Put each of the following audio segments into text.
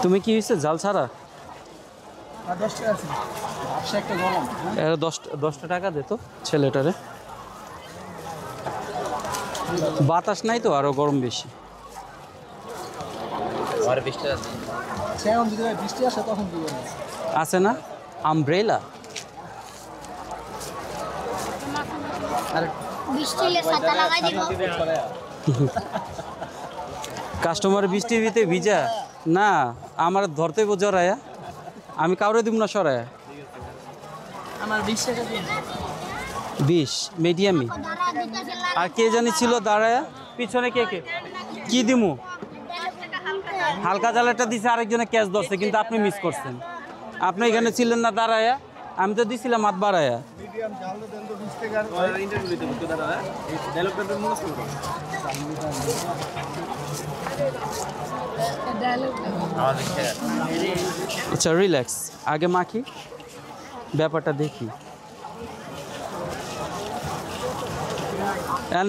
তুমি কি হয়েছে জাল ছাড়া? 10টা টাকা দে তো ছেলেটারে। বাতাস নাই তো, আরো গরম বেশি। আছে না আমব্রেলা? কাস্টমার বৃষ্টিতে ভিজা না, আমার ধরতে জড়ায়া, আমি কাউরে দিব না সরায়া। আমার 20 টাকা দিন। 20 মিডিয়ামই। আর কে জানি ছিল দাঁড়ায়া পিছনে, কে কে কি দিমু? হালকা জালেরটা দিছে, আরেকজনে ক্যাচ ধরছে, কিন্তু আপনি মিস করছেন। আপনি এখানে ছিলেন না দাঁড়ায়া, আমি তো দিছিলাম হাত বাড়ায়া। আচ্ছা রিল্যাক্স, আগে মাখি, ব্যাপারটা দেখি।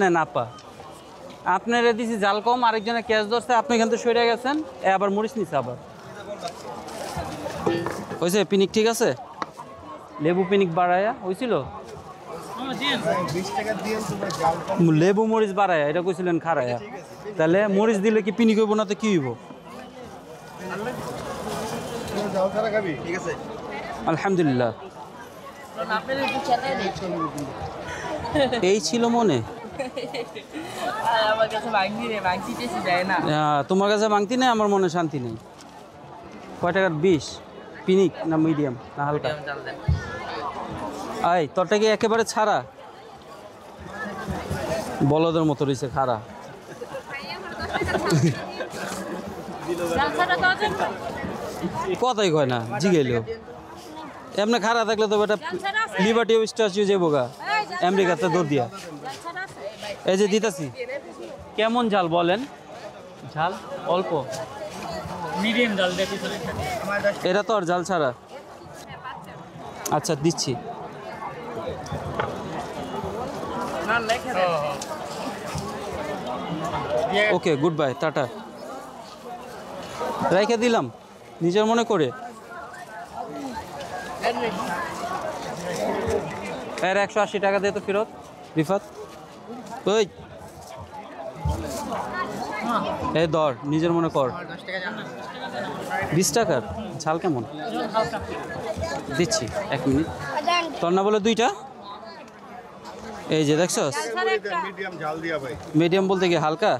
নেন আপা, আপনারা দিছি জাল কম, আরেকজনে ক্যাচ ধরছে, আপনি এখান থেকে সরে গেছেন, আবার মরিচ নিছে আবার। হয়েছে পিনিক ঠিক আছে? লেবু পিনিক বাড়ায়া হয়েছিল, লেবু মরিচ বাড়ায়া, এটা কইছিলেন খারায়া। তাহলে মরিচ দিলে কি পিনিক হইব না তো কি হইব? আলহামদুলিল্লাহ। এই ছিল মনে। তোমার কাছে ভাঙতি নেই, আমার মনে শান্তি নেই। কয় টাকার 20? পিনিক না মিডিয়াম না হালকা? আয় তোরটা কি একেবারে ছাড়া? বলদের মতো রয়েছে খাড়া। কথাই কয় না, জিগেলো এমনি খাড়া থাকলে তো এটা লিবার্টি স্ট্যাচু যাবো গা আমেরিকাতে দৌড় দিয়া। এই যে দিতাছি। কেমন ঝাল বলেন? ঝাল অল্প, মিডিয়াম জাল দেখি। এটা তো আর জাল ছাড়া। আচ্ছা দিচ্ছি। Okay good bye, tata. রেখে দিলাম নিজের মনে করে। এর 180 টাকা দিয়ে তো ফেরত রিফাত। ওই এই ধর, নিজের মনে কর। 20 টাকার ঝাল কেমন দিচ্ছি, 1 মিনিট। তোর না বলে 2টা? এই যে দেখছস, মিডিয়াম বলতে কি হালকা?